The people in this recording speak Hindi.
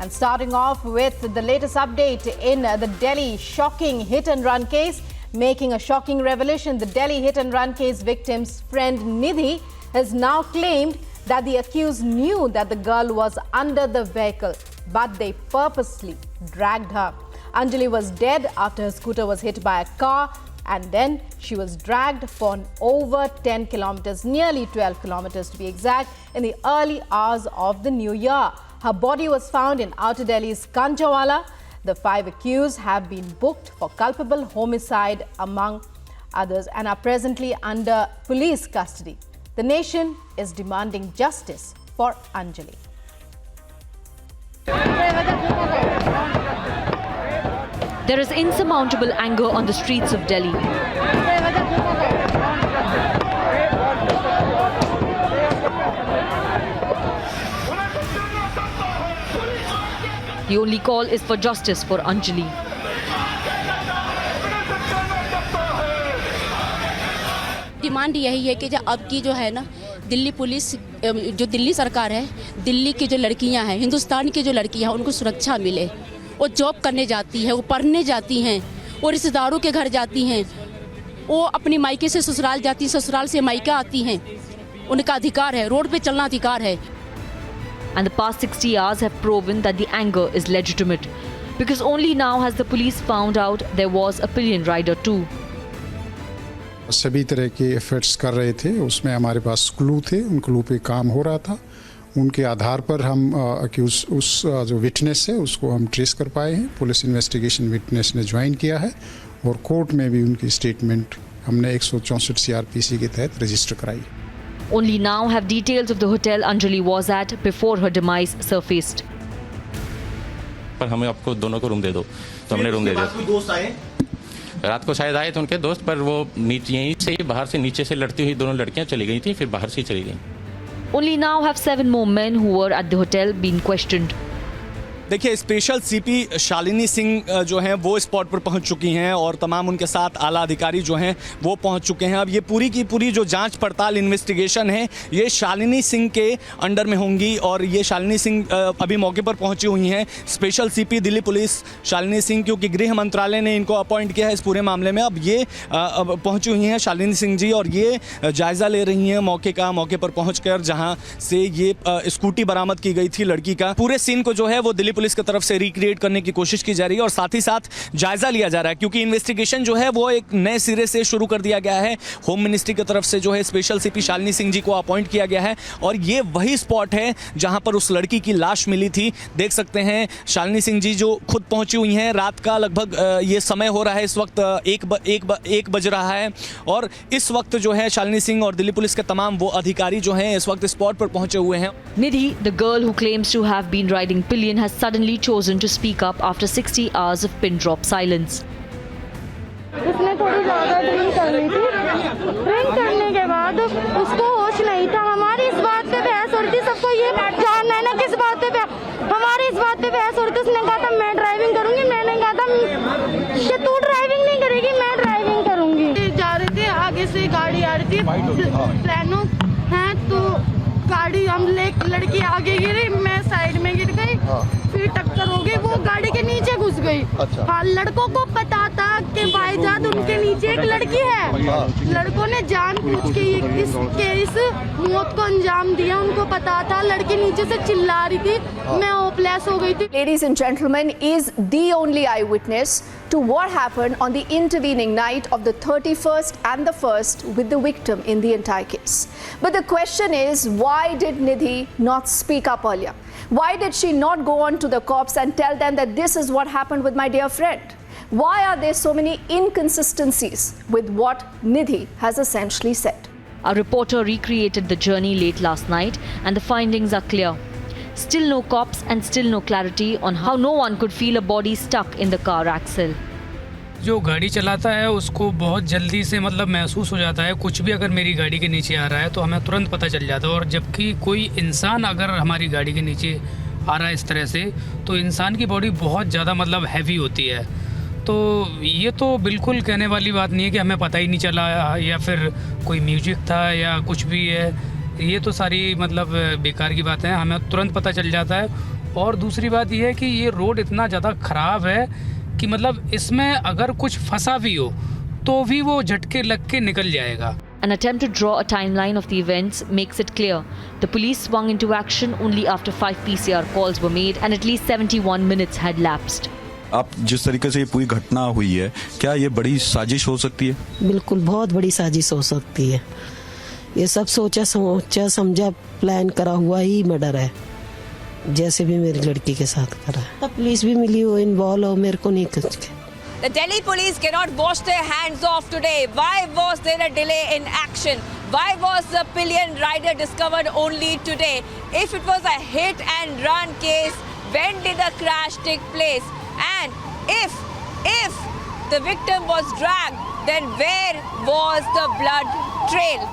And starting off with the latest update in the Delhi shocking hit and run case. Making a shocking revelation, the Delhi hit and run case victim's friend Nidhi has now claimed that the accused knew that the girl was under the vehicle, but they purposely dragged her. Anjali was dead after her scooter was hit by a car, and then she was dragged for over 10 kilometers, nearly 12 kilometers to be exact, in the early hours of the new year. Her body was found in Outer Delhi's Kanchawala. The 5 accused have been booked for culpable homicide, among others, and are presently under police custody. The nation is demanding justice for Anjali. There is insurmountable anger on the streets of Delhi. The only call is for justice for Anjali. Demand यही है कि जो अब की जो है ना दिल्ली पुलिस, जो दिल्ली सरकार है, दिल्ली की जो लड़कियां हैं, हिंदुस्तान की जो लड़कियां हैं, उनको सुरक्षा मिले। वो जॉब करने जाती हैं, वो पढ़ने जाती हैं, वो रिश्तेदारों के घर जाती हैं, वो अपनी मायके से ससुराल जाती हैं, ससुराल से मायका आती हैं। उनका अधिकार है, रोड पे चलना अधिकार है। And the past 60 hours have proven that the anger is legitimate, because only now has the police found out there was a pillion rider too. सभी तरह के एफर्ट्स कर रहे थे, उसमें हमारे पास क्लू थे, उन क्लू पे काम हो रहा था। उनके आधार पर हम उस जो विटनेस है उसको हम ट्रेस कर पाए हैं। पुलिस इन्वेस्टिगेशन विटनेस ने ज्वाइन किया है और कोर्ट में भी उनकी स्टेटमेंट हमने 164 CRPC के तहत रजिस्टर कराई। Only now have details of the hotel Anjali was at before her demise surfaced. पर हमें आपको दोनों को रूम दे दो, तो हमने रूम दे दिया। कोई दोस्त आए? रात को शायद आए थे उनके दोस्त, पर वो नीचे यहीं से बाहर से नीचे से लड़ती हुई दोनों लड़कियां चली गई थी, फिर बाहर से चली गई। Only now have 7 more men who were at the hotel been questioned. देखिए, स्पेशल सीपी शालिनी सिंह जो हैं वो स्पॉट पर पहुंच चुकी हैं और तमाम उनके साथ आला अधिकारी जो हैं वो पहुंच चुके हैं। अब ये पूरी की पूरी जो जांच पड़ताल इन्वेस्टिगेशन है ये शालिनी सिंह के अंडर में होंगी और ये शालिनी सिंह अभी मौके पर पहुंची हुई हैं। Special CP Delhi police Shalini Singh, क्योंकि गृह मंत्रालय ने इनको अपॉइंट किया है इस पूरे मामले में। अब ये पहुँची हुई हैं शालिनी सिंह जी और ये जायज़ा ले रही हैं मौके पर पहुँच कर, जहाँ से ये स्कूटी बरामद की गई थी लड़की का। पूरे सीन को जो है वो दिल्ली पुलिस की तरफ से रिक्रिएट करने की कोशिश की जा रही है और साथ ही साथ जायजा लिया जा रहा है, क्योंकि इन्वेस्टिगेशन जो है वो एक नए सिरे से शुरू कर दिया गया है। होम मिनिस्ट्री की तरफ से जो है स्पेशल सीपी शालिनी सिंह जी को अपॉइंट किया गया है और ये वही स्पॉट है जहां पर उस लड़की की लाश मिली थी। देख सकते हैं शालिनी सिंह जी जो खुद पहुंची हुई हैं। रात का लगभग ये समय हो रहा है, इस वक्त एक बज रहा है और इस वक्त जो है शालिनी सिंह और दिल्ली पुलिस के तमाम वो अधिकारी जो हैं इस वक्त स्पॉट पर पहुंचे हुए हैं। Nidhi, the girl who claims to have been riding pillion, has suddenly chosen to speak up after 60 hours of pin drop silence. उसने थोड़ी ज़्यादा ड्रिंक कर ली थी। ड्रिंक करने के बाद उसको होश नहीं था। हमारी इस बात पे बहस हो रही थी, सबको ये जानना है ना किस बात पे हमारी इस बात पे बहस हो रही थी। उसने कहा था मैं ड्राइविंग करूंगी, मैंने कहा था कि तू ड्राइविंग नहीं करेगी, मैं ड्राइविंग करूंगी। जा रहे थे, आगे से गाड़ी आ रही थी, प्लानो है तो गाड़ी हम लड़की आगे गिरी, मैं साइड में गिर गई, फिर टक्कर हो गई, वो गाड़ी के नीचे घुस गई। हाँ, लड़कों को पता था कि भाईजान उनके नीचे एक लड़की है। लड़कों ने जानबूझ के इस मौत को अंजाम दिया। उनको पता था, लड़की नीचे से चिल्ला रही थी, मैं होपलेस हो गई थी। Ladies and gentlemen, is the only eyewitness to what happened on the intervening night of the 31st and the 1st with the victim in the entire case. But the question is, why did Nidhi not speak up earlier? Why did she not go on to the cops and tell them that this is what happened with my dear friend? Why are there so many inconsistencies with what Nidhi has essentially said? Our reporter recreated the journey late last night and the findings are clear. Still no cops and still no clarity on how no one could feel a body stuck in the car axle. जो गाड़ी चलाता है उसको बहुत जल्दी से मतलब महसूस हो जाता है, कुछ भी अगर मेरी गाड़ी के नीचे आ रहा है तो हमें तुरंत पता चल जाता है। और जबकि कोई इंसान अगर हमारी गाड़ी के नीचे आ रहा है इस तरह से, तो इंसान की बॉडी बहुत ज़्यादा मतलब हैवी होती है। तो ये तो बिल्कुल कहने वाली बात नहीं है कि हमें पता ही नहीं चला या फिर कोई म्यूजिक था या कुछ भी है। ये तो सारी मतलब बेकार की बात है, हमें तुरंत पता चल जाता है और दूसरी बात यह है कि ये रोड इतना ज़्यादा ख़राब है कि मतलब इसमें अगर कुछ फंसा भी हो तो भी वो झटके लग के निकल जाएगा। An attempt to draw a timeline of the events makes it clear. The police swung into action only after 5 PCR calls were made and at least 71 minutes had lapsed. आप जिस तरीके से ये पूरी घटना हुई है, क्या ये बड़ी साजिश हो सकती है? बिल्कुल, बहुत बड़ी साजिश हो सकती है। ये सब सोचा समझा प्लान करा हुआ ही मर्डर है, जैसे भी मेरी लड़की के साथ करा है। पुलिस भी मिली हो, इन्वॉल्व हो, मेरे को नहीं कुछ। The Delhi police cannot wash their hands off today. Why was there a delay in action? Why was the pillion rider discovered only today? If it was a hit and run case, when did the crash take place? And if the victim was dragged, then where was the blood trail?